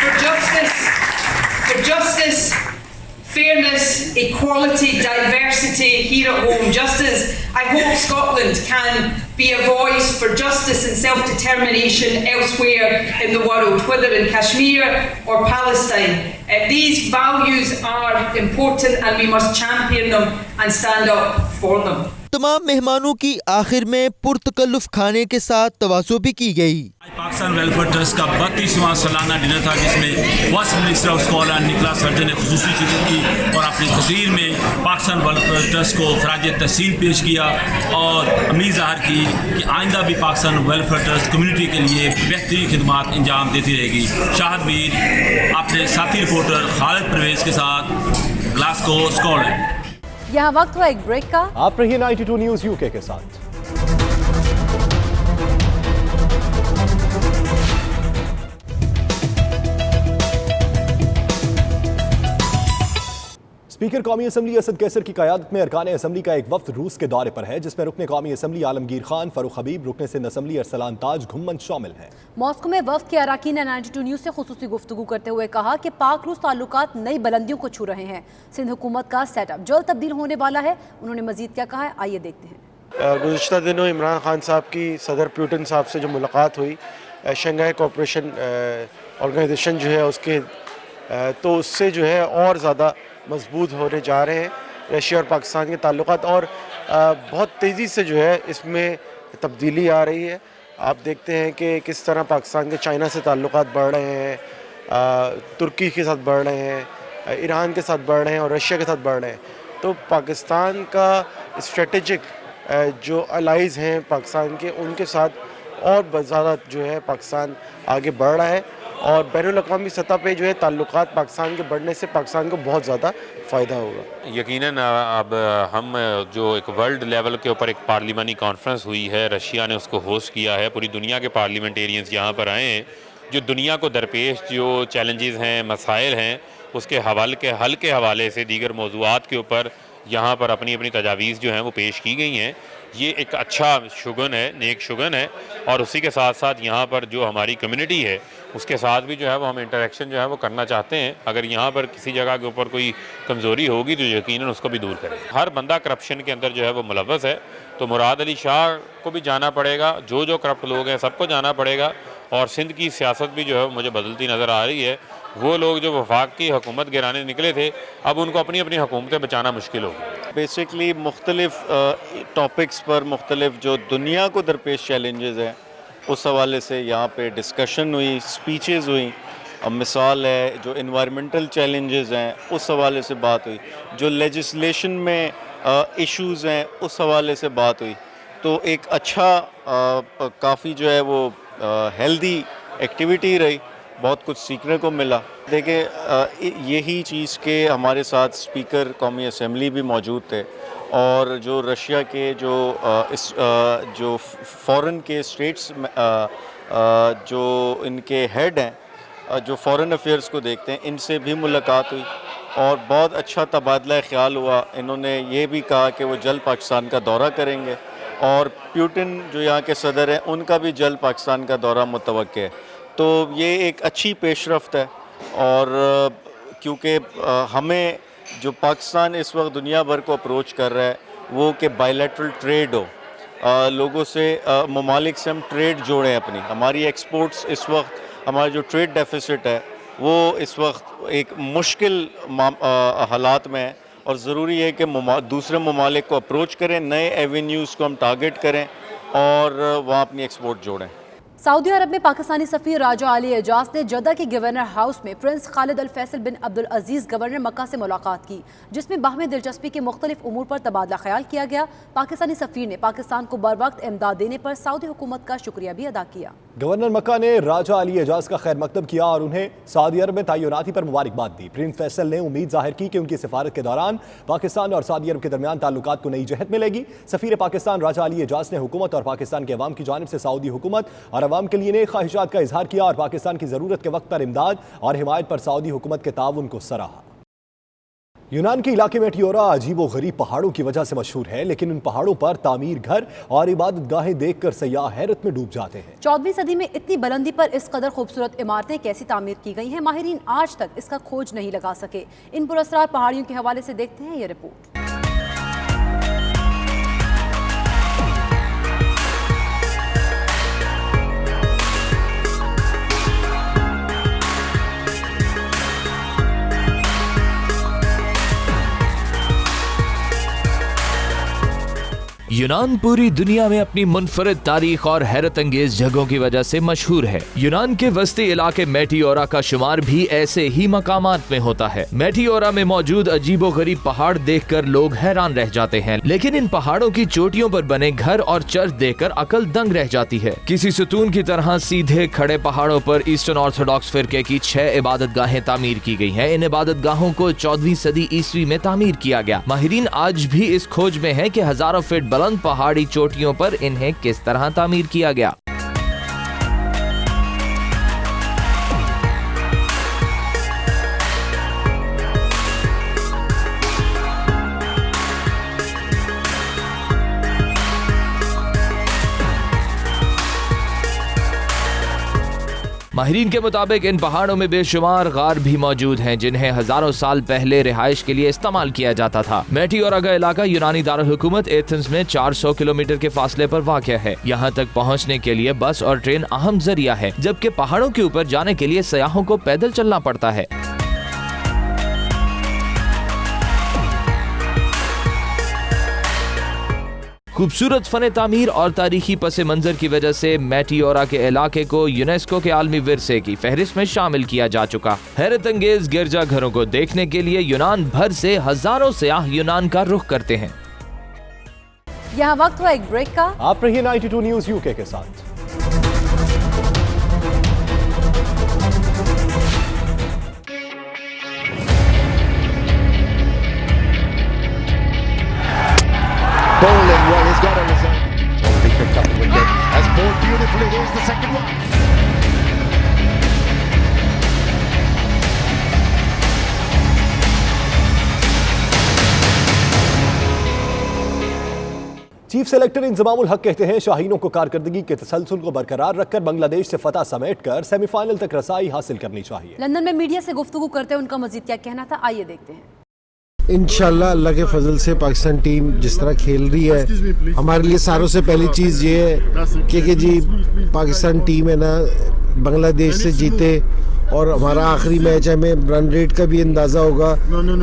for justice, fairness, equality, diversity here at home, just as I hope Scotland can be a voice for justice and self-determination elsewhere in the world, whether in Kashmir or Palestine. These values are important and we must champion them and stand up for them. तमाम मेहमानों की आखिर में पुरतकल्लुफ खाने के साथ तवाज़ो भी की गई। पाकिस्तान वेलफेयर ट्रस्ट का 32वां सालाना डिनर था जिसमें first minister of Scotland Nicola Sturgeon ने खुसूसी शिरकत की और अपनी तकरीर में पाकिस्तान वेलफेयर ट्रस्ट को खराज तहसीन पेश किया और उम्मीद ज़ाहिर की कि आइंदा भी पाकिस्तान वेलफेयर ट्रस्ट कम्युनिटी के लिए बेहतरीन खिदमात अंजाम देती रहेगी। शाहिद मीर अपने साथी रिपोर्टर खालिद परवेज के साथ ग्लासगो, स्कॉटलैंड। यहाँ वक्त हुआ एक ब्रेक का। आप रहिए 92 न्यूज़ यूके के साथ। स्पीकर कौमी असम्बली असद कैसर की क़यादत में अरकान असम्बली का एक वफ्द रूस के दौरे पर है, जिसमें रुकन कौमी असम्बली आलमगीर खान, फरूख हबीब, रुकन सिंध असम्बली अरसलान ताज घुम्मन शामिल हैं। मॉस्को में वफ्द के अरकान ने 92 न्यूज़ से खुसूसी गुफ्तगू करते हुए कहा कि पाक रूस ताल्लुकात नई बुलंदियों को छू रहे हैं। सिंध हुकूमत का सेटअप जल्द तब्दील होने वाला है। उन्होंने मजीद क्या कहा है, आइए देखते हैं। गुज़िश्ता दिनों इमरान खान साहब की सदर पुतिन साहब से जो मुलाकात हुई, शंघाई कोऑपरेशन ऑर्गेनाइजेशन जो है उसके, तो उससे जो है और ज़्यादा मजबूत होने जा रहे हैं रशिया और पाकिस्तान के ताल्लुकात और बहुत तेज़ी से जो है इसमें तब्दीली आ रही है। आप देखते हैं कि किस तरह पाकिस्तान के चाइना से ताल्लुकात बढ़ रहे हैं, तुर्की के साथ बढ़ रहे हैं, ईरान के साथ बढ़ रहे हैं और रशिया के साथ बढ़ रहे हैं। तो पाकिस्तान का स्ट्रेटेजिक जो अलाइज़ हैं पाकिस्तान के, उनके साथ और ज़्यादा जो है पाकिस्तान आगे बढ़ रहा है और बैनुल-अक़वामी सतह पे जो है ताल्लुकात पाकिस्तान के बढ़ने से पाकिस्तान को बहुत ज़्यादा फ़ायदा होगा। यकीनन अब हम जो एक वर्ल्ड लेवल के ऊपर एक पार्लिमानी कॉन्फ्रेंस हुई है, रशिया ने उसको होस्ट किया है, पूरी दुनिया के पार्लियामेंटेरियंस यहाँ पर आए हैं, जो दुनिया को दरपेश जो चैलेंजेस हैं, मसाइल हैं, उसके हल के हवाले से दीगर मौज़ूआत के ऊपर यहाँ पर अपनी अपनी तजावीज़ जो हैं वो पेश की गई हैं। ये एक अच्छा शुगन है, नेक शुगन है और उसी के साथ साथ यहाँ पर जो हमारी कम्युनिटी है उसके साथ भी जो है वो हम इंटरेक्शन जो है वो करना चाहते हैं। अगर यहाँ पर किसी जगह के ऊपर कोई कमज़ोरी होगी तो यकीनन उसको भी दूर करें। हर बंदा करप्शन के अंदर जो है वो मुलव्वस है, तो मुराद अली शाह को भी जाना पड़ेगा, जो करप्ट लोग हैं सबको जाना पड़ेगा। और सिंध की सियासत भी जो है मुझे बदलती नज़र आ रही है। वो लोग जो वफाक की हुकूमत गिराने निकले थे, अब उनको अपनी अपनी हुकूमतें बचाना मुश्किल होगी। बेसिकली मुख्तलिफ टॉपिक्स पर मुख्तलिफ जो दुनिया को दरपेश चैलेंजेस हैं उस हवाले से यहाँ पे डिस्कशन हुई, स्पीचेस हुई। अब मिसाल है जो इन्वायरमेंटल चैलेंजेस हैं उस हवाले से बात हुई, जो लेजिस्लेशन में इश्यूज़ हैं उस हवाले से बात हुई। तो एक अच्छा काफ़ी जो है वो हेल्दी एक्टिविटी रही, बहुत कुछ सीखने को मिला। देखिए यही चीज़ के हमारे साथ स्पीकर कौमी असम्बली भी मौजूद थे, और जो रशिया के जो फॉरेन के स्टेट्स जो इनके हेड हैं, जो फॉरेन अफेयर्स को देखते हैं, इनसे भी मुलाकात हुई और बहुत अच्छा तबादला ख्याल हुआ। इन्होंने ये भी कहा कि वो जल्द पाकिस्तान का दौरा करेंगे, और पुतिन जो यहाँ के सदर हैं उनका भी जल्द पाकिस्तान का दौरा मुतवक्के है। तो ये एक अच्छी पेशरफ्त है। और क्योंकि हमें जो पाकिस्तान इस वक्त दुनिया भर को अप्रोच कर रहा है वो कि बायलैटरल ट्रेड हो, लोगों से ममालिक से हम ट्रेड जोड़ें अपनी। हमारी एक्सपोर्ट्स इस वक्त, हमारा जो ट्रेड डेफिसिट है वो इस वक्त एक मुश्किल हालात में है, और ज़रूरी है कि दूसरे ममालिक को अप्रोच करें, नए एवेन्यूज़ को हम टारगेट करें और वहाँ अपनी एक्सपोर्ट जोड़ें। सऊदी अरब में पाकिस्तानी सफ़ीर राजा अली एजाज ने जद्दा के गवर्नर हाउस में प्रिंस खालिद अल फैसल बिन अब्दुल अजीज़ गवर्नर मक्का से मुलाकात की, जिसमें बाहमी दिलचस्पी के मुख्तलिफ उमूर पर तबादला ख्याल किया गया। पाकिस्तानी सफ़ीर ने पाकिस्तान को बर वक्त इमदाद देने पर सऊदी हुकूमत का शुक्रिया भी अदा किया। गवर्नर मक्का ने राजा अली एजाज का खैर मकदम किया और उन्हें सऊदी अरब में तैनाती पर मुबारकबाद दी। प्रिंस फैसल ने उम्मीद जाहिर की कि उनकी सिफारत के दौरान पाकिस्तान और सऊदी अरब के दरमियान ताल्लुकात को नई जहत मिलेगी। सफ़ीर पाकिस्तान राजा अली एजाज ने हुकूमत और पाकिस्तान के अवाम की जानिब से सऊदी हुकूमत और अवाम के लिए ख्वाहिशात का इजहार किया और पाकिस्तान की ज़रूरत के वक्त पर इमदाद और हिमायत पर सऊदी हुकूमत के ताउन को सराहा। यूनान के इलाके मेटियोरा अजीबो गरीब पहाड़ों की वजह से मशहूर है, लेकिन उन पहाड़ों पर तामीर घर और इबादत गाहें देखकर सयाह हैरत में डूब जाते हैं। 14वीं सदी में इतनी बुलंदी पर इस कदर खूबसूरत इमारतें कैसी तामीर की गई हैं, माहिरीन आज तक इसका खोज नहीं लगा सके। इन पुरस्कार पहाड़ियों के हवाले से देखते हैं ये रिपोर्ट। यूनान पूरी दुनिया में अपनी मुनफरिद तारीख और हैरत अंगेज जगहों की वजह से मशहूर है। यूनान के वस्ती इलाके मेटियोरा का शुमार भी ऐसे ही मकामात में होता है। मेटियोरा में मौजूद अजीबो गरीब पहाड़ देखकर लोग हैरान रह जाते हैं, लेकिन इन पहाड़ों की चोटियों पर बने घर और चर्च देखकर अकल दंग रह जाती है। किसी सुतून की तरह सीधे खड़े पहाड़ों पर ईस्टर्न ऑर्थोडॉक्स फिरके की 6 इबादत गाहें तामीर की गई हैं। इन इबादत गाहों को 14वीं सदी ईस्वी में तामीर किया गया। माहिरीन आज भी इस खोज में है कि हजारों फीट बुलंद पहाड़ी चोटियों पर इन्हें किस तरह तामीर किया गया। माहिरीन के मुताबिक इन पहाड़ों में बेशुमार गार भी मौजूद हैं, जिन्हें हजारों साल पहले रिहाइश के लिए इस्तेमाल किया जाता था। मेटियोरा का इलाका यूनानी दारुल हुकूमत एथेंस में 400 किलोमीटर के फासले पर वाक़या है। यहाँ तक पहुँचने के लिए बस और ट्रेन अहम जरिया है, जबकि पहाड़ों के ऊपर जाने के लिए सयाहों को पैदल चलना पड़ता है। खूबसूरत फन तामीर और तारीखी पस मंजर की वजह से मेटियोरा के इलाके को यूनेस्को के आलमी विरसे की फहरिस्त में शामिल किया जा चुका। हैरत अंगेज गिरजा घरों को देखने के लिए यूनान भर से हजारों सयाह यूनान का रुख करते हैं। यहाँ वक्त हुआ एक ब्रेक का। आप रहिए 92 न्यूज़ यूके के साथ। Bowling, well, he's got a result. Totally picked up the wicket. Has bowled beautifully. Here's the second one. Chief selector Inzamam-ul हक कहते हैं शाहीनों को कारकर्दगी के तसलसल को बरकरार रखकर बांग्लादेश से फतह समेटकर सेमीफाइनल तक रसाई हासिल करनी चाहिए। लंदन में मीडिया से गुफ्तगू करते हुए उनका मजीद क्या कहना था, आइए देखते हैं। इंशाल्लाह अल्लाह के फजल से पाकिस्तान टीम जिस तरह खेल रही है, हमारे लिए सारों से पहली चीज़ ये है कि जी पाकिस्तान टीम है ना बांग्लादेश से जीते और हमारा आखिरी मैच है, हमें रन रेट का भी अंदाज़ा होगा।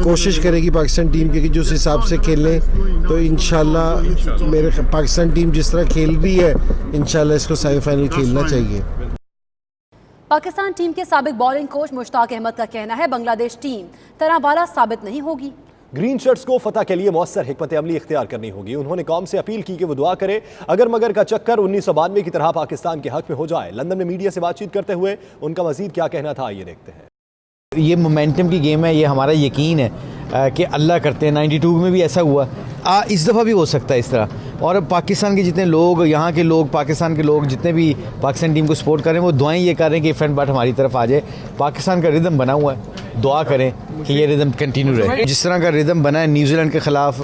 कोशिश करेगी पाकिस्तान टीम की कि जो उस हिसाब से खेलें, तो इंशाल्लाह मेरे पाकिस्तान टीम जिस तरह खेल रही है इंशाल्लाह इसको सेमीफाइनल खेलना चाहिए। पाकिस्तान टीम के साबिक बॉलिंग कोच मुश्ताक अहमद का कहना है बांग्लादेश टीम तरहवाला साबित नहीं होगी। ग्रीन शर्ट्स को फतह के लिए मौसर हिकमत अमली इख्तियार करनी होगी। उन्होंने कौम से अपील की कि वो दुआ करे अगर मगर का चक्कर 1992 की तरह पाकिस्तान के हक में हो जाए। लंदन में मीडिया से बातचीत करते हुए उनका मजीद क्या कहना था, आइए देखते हैं। ये मोमेंटम की गेम है, ये हमारा यकीन है कि अल्लाह करते हैं। 92 में भी ऐसा हुआ, इस दफ़ा भी हो सकता है इस तरह। और पाकिस्तान के जितने लोग, यहाँ के लोग, पाकिस्तान के लोग जितने भी पाकिस्तान टीम को सपोर्ट करें, वो दुआएं ये कर रहे हैं कि फ्रंट बैट हमारी तरफ आ जाए। पाकिस्तान का रिदम बना हुआ है, दुआ करें कि ये रिदम कंटिन्यू रहे। जिस तरह का रिदम बना है न्यूजीलैंड के ख़िलाफ़,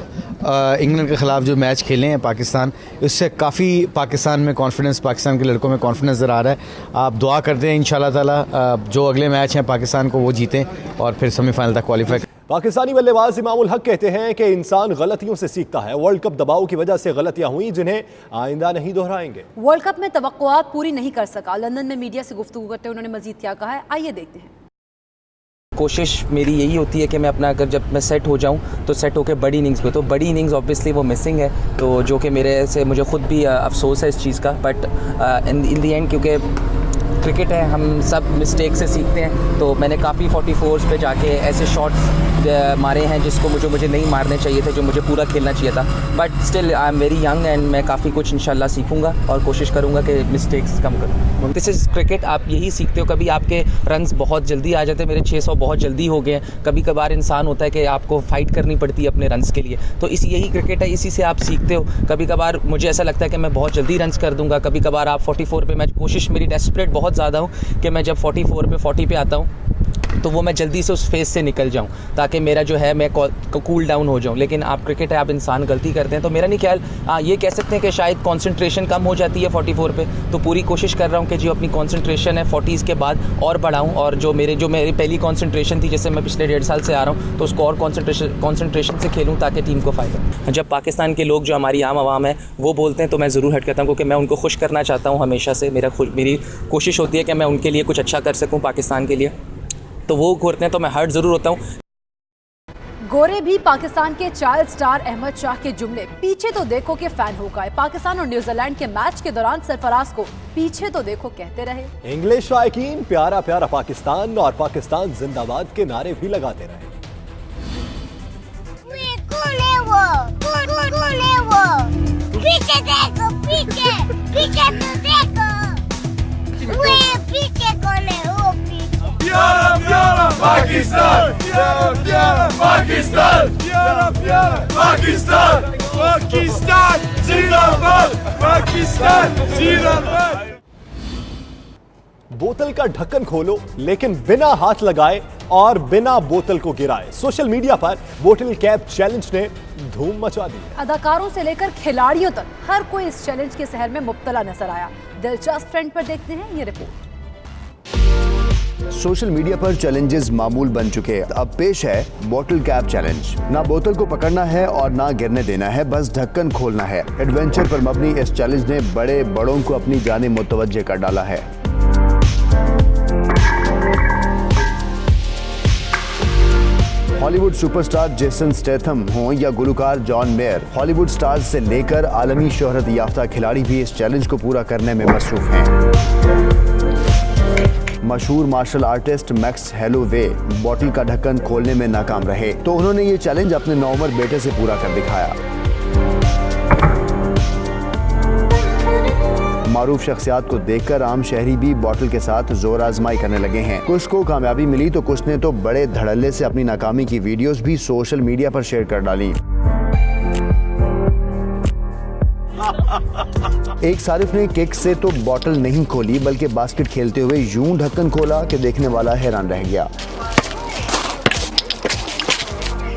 इंग्लैंड के ख़िलाफ़ जो मैच खेले हैं पाकिस्तान, उससे काफ़ी पाकिस्तान में कॉन्फिडेंस, पाकिस्तान के लड़कों में कॉन्फिडेंस नज़र आ रहा है। आप दुआ करते हैं इंशाल्लाह ताला जो अगले मैच हैं पाकिस्तान को वो जीतें और फिर सेमीफाइनल तक क्वालिफाई। पाकिस्तानी बल्लेबाज इमामुल हक कहते हैं कि इंसान गलतियों से सीखता है। वर्ल्ड कप दबाव की वजह से गलतियां हुई जिन्हें आइंदा नहीं दोहराएंगे। वर्ल्ड कप में तवक्कुआत पूरी नहीं कर सका। लंदन में मीडिया से गुफ्तगू करते हुए उन्होंने मजीद क्या कहा है, आइए देखते हैं। कोशिश मेरी यही होती है कि मैं अपना अगर जब मैं सेट हो जाऊं तो सेट होकर बड़ी इनिंग्स पे, तो बड़ी इनिंग्स ऑब्वियसली वो मिसिंग है, तो जो कि मेरे से मुझे खुद भी अफसोस है इस चीज़ का। बट इन दी एंड क्योंकि क्रिकेट है, हम सब मिस्टेक से सीखते हैं, तो मैंने काफ़ी 44 पे जाके ऐसे शॉट्स मारे हैं जिसको मुझे नहीं मारने चाहिए थे, जो मुझे पूरा खेलना चाहिए था। But still I am very young and मैं काफ़ी कुछ इंशाल्लाह सीखूंगा और कोशिश करूंगा कि मिस्टेक्स कम करूँ। दिस इज़ क्रिकेट, आप यही सीखते हो। कभी आपके रन्स बहुत जल्दी आ जाते हैं, मेरे 600 बहुत जल्दी हो गए हैं। कभी कभार इंसान होता है कि आपको फ़ाइट करनी पड़ती है अपने रन्स के लिए, तो यही क्रिकेट है, इसी से आप सीखते हो। कभी कभार मुझे ऐसा लगता है कि मैं बहुत जल्दी रन्स कर दूंगा, कभी कभार आप 44 पे, मैं कोशिश मेरी डेस्परेट बहुत ज़्यादा हूँ कि मैं जब 44 पे 40 पे आता हूँ तो वो मैं जल्दी से उस फेज़ से निकल जाऊं ताकि मेरा जो है मैं कूल डाउन हो जाऊं। लेकिन आप क्रिकेट है, आप इंसान गलती करते हैं, तो मेरा नहीं ख्याल ये कह सकते हैं कि शायद कंसंट्रेशन कम हो जाती है 44 पे। तो पूरी कोशिश कर रहा हूं कि जो अपनी कंसंट्रेशन है 40s के बाद और बढ़ाऊं, और जो मेरी पहली कंसंट्रेशन थी, जैसे मैं पिछले 1.5 साल से आ रहा हूँ, तो उसको और कंसंट्रेशन से खेलूँ ताकि टीम को फ़ायदा। जब पाकिस्तान के लोग जो हमारी आम आवाम है वो बोलते हैं तो मैं ज़रूर हट करता हूँ, क्योंकि मैं उनको खुश करना चाहता हूँ हमेशा से। मेरी कोशिश होती है कि मैं उनके लिए कुछ अच्छा कर सकूँ पाकिस्तान के लिए, तो वो करते हैं तो मैं हर्ट ज़रूर होता हूँ। गोरे भी पाकिस्तान के चाइल्ड स्टार अहमद शाह के जुमले पीछे तो देखो के फैन हो गए। पाकिस्तान और न्यूजीलैंड के मैच के दौरान सरफराज को पीछे तो देखो कहते रहे। इंग्लिश शायकीन प्यारा प्यारा पाकिस्तान और पाकिस्तान जिंदाबाद के नारे भी लगाते रहे। पीछे देखो, पीछे पीछे तो देखो, पीछे गोले हो, प्यारा प्यारा पाकिस्तान, प्यारा प्यारा पाकिस्तान, प्यारा प्यारा पाकिस्तान, पाकिस्तान जिंदाबाद, पाकिस्तान जिंदाबाद। बोतल का ढक्कन खोलो लेकिन बिना हाथ लगाए और बिना बोतल को गिराए। सोशल मीडिया पर बोतल कैप चैलेंज ने धूम मचा दी। अदाकारों से लेकर खिलाड़ियों तक हर कोई इस चैलेंज के सहर में मुब्तला नजर आया। दिलचस्प ट्रेंड पर देखते हैं ये रिपोर्ट। सोशल मीडिया पर चैलेंजेस मामूल बन चुके हैं। अब पेश है बोतल कैप चैलेंज। ना बोतल को पकड़ना है और ना गिरने देना है, बस ढक्कन खोलना है। एडवेंचर पर मबनी इस चैलेंज ने बड़ों को अपनी जानिब मुतवज्जे कर डाला है। हॉलीवुड सुपरस्टार जेसन स्टेथम हों या गुलकार जॉन मेयर, हॉलीवुड स्टार्स से लेकर आलमी शोहरत याफ्ता खिलाड़ी भी इस चैलेंज को पूरा करने में मसरूफ हैं। मशहूर मार्शल आर्टिस्ट मैक्स हैलोवे बोतल का ढक्कन खोलने में नाकाम रहे, तो उन्होंने ये चैलेंज अपने नौमर बेटे से पूरा कर दिखाया। मारूफ शख्सियात को देखकर आम शहरी भी बोतल के साथ जोर आजमाई करने लगे हैं। कुछ को कामयाबी मिली तो कुछ ने तो बड़े धड़ल्ले से अपनी नाकामी की वीडियोस भी सोशल मीडिया पर शेयर कर डाली। एक सारिफ ने किक से तो बोतल नहीं खोली बल्कि बास्केट खेलते हुए यूं ढक्कन खोला कि देखने वाला हैरान रह गया।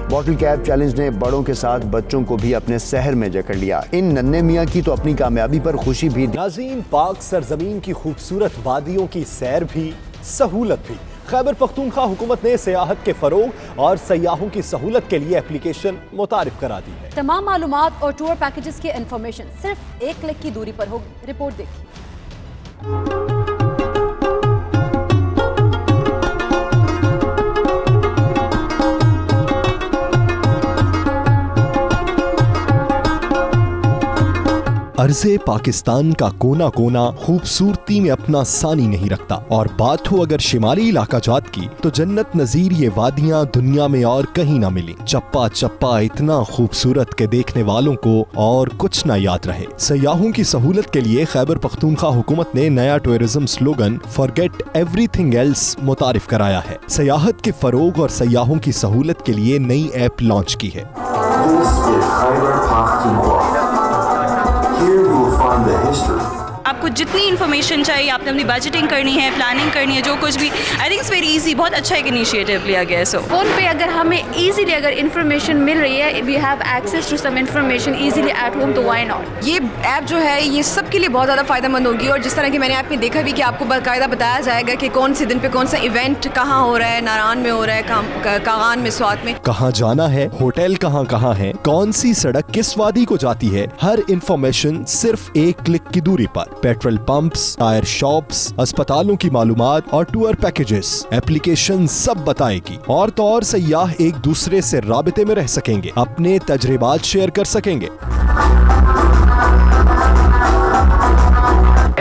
बॉटल कैप चैलेंज ने बड़ों के साथ बच्चों को भी अपने शहर में जकड़ लिया। इन नन्हे मियां की तो अपनी कामयाबी पर खुशी भी। नाज़रीन, पाक सरजमीन की खूबसूरत वादियों की सैर भी, सहूलत भी। खैबर पख्तूनख्वा हुकूमत ने सियाहत के फरोग और सयाहों की सहूलत के लिए एप्लीकेशन मुतारिफ करा दी है। तमाम मालूमात और टूर पैकेजेस की इंफॉर्मेशन सिर्फ 1 क्लिक की दूरी पर होगी। रिपोर्ट देखिए। अर्ज़े पाकिस्तान का कोना कोना खूबसूरती में अपना सानी नहीं रखता, और बात हो अगर शिमाली इलाका जात की तो जन्नत नजीर ये वादियां दुनिया में और कहीं ना मिली। चप्पा चप्पा इतना खूबसूरत के देखने वालों को और कुछ ना याद रहे। सयाहों की सहूलत के लिए खैबर पख्तूनख्वा हुकूमत ने नया tourism slogan forget everything else मुतारिफ कराया है। सयाहत के फरोग और सयाहों की सहूलत के लिए नई ऐप लॉन्च की है। आपको जितनी इन्फॉर्मेशन चाहिए, आपने अपनी बजटिंग करनी है, प्लानिंग करनी है, जो कुछ भी, I think it's very easy. बहुत अच्छा एक इनिशिएटिव लिया गया है। सो फ़ोन पे अगर हमें इजीली अगर इन्फॉर्मेशन मिल रही है, we have access to some information easily at home, तो व्हाई नॉट। ये ऐप जो है ये सबके लिए बहुत ज़्यादा फ़ायदेमंद होगी। और जिस तरह की मैंने ऐप में देखा भी कि आपको बाकायदा बताया जाएगा कि कौन से दिन पे कौन सा इवेंट कहाँ हो रहा है, नारान में हो रहा है, कागान में, स्वात में, कहाँ जाना है, होटल कहाँ है, कौन सी सड़क किस वादी को जाती है, हर इंफॉर्मेशन सिर्फ 1 क्लिक की दूरी पर। पेट्रोल पंप्स, टायर शॉप्स, अस्पतालों की मालूमात और टूर पैकेजेस, एप्लीकेशन सब बताएगी। और तो और सयाह एक दूसरे से राबिते में रह सकेंगे, अपने तजर्बात शेयर कर सकेंगे।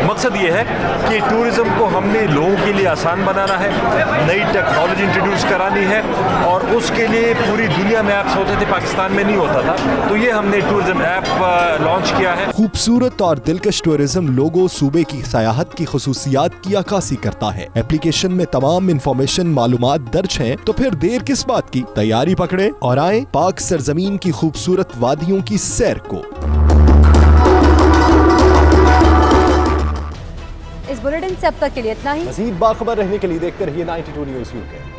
मकसद ये है कि टूरिज्म को हमने लोगों के लिए आसान बनाना है, नई टेक्नोलॉजी इंट्रोड्यूस करानी है, और उसके लिए पूरी दुनिया में ऐप्स होते थे, पाकिस्तान में नहीं होता था। तो ये हमने टूरिज्म ऐप लॉन्च किया है। खूबसूरत और दिलकश टूरिज्म लोगों सूबे की सयाहत की खुसूसियात की अक्कासी करता है। एप्लीकेशन में तमाम इंफॉर्मेशन मालूमात दर्ज हैं, तो फिर देर किस बात की, तैयारी पकड़े और आए पाक सरजमीन की खूबसूरत वादियों की सैर को। इस बुलेटिन से अब तक के लिए इतना ही। मज़ीद बाखबर रहने के लिए देखते रहिए 92 न्यूज़ UK।